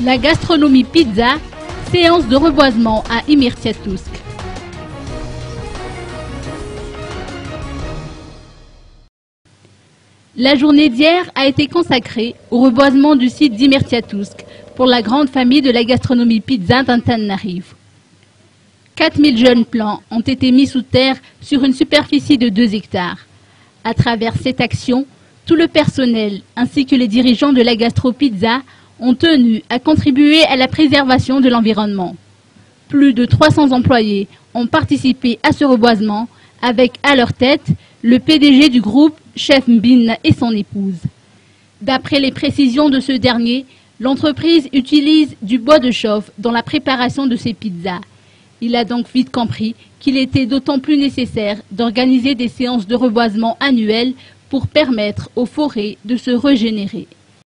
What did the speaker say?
La gastronomie pizza, séance de reboisement à Imyrtiatousk. La journée d'hier a été consacrée au reboisement du site d'Imyrtiatousk pour la grande famille de la gastronomie pizza d'Antananarivo. 4000 jeunes plants ont été mis sous terre sur une superficie de 2 hectares. À travers cette action, tout le personnel ainsi que les dirigeants de la gastro-pizza ont tenu à contribuer à la préservation de l'environnement. Plus de 300 employés ont participé à ce reboisement avec à leur tête le PDG du groupe, Chef Mbin et son épouse. D'après les précisions de ce dernier, l'entreprise utilise du bois de chauffe dans la préparation de ses pizzas. Il a donc vite compris qu'il était d'autant plus nécessaire d'organiser des séances de reboisement annuelles pour permettre aux forêts de se régénérer.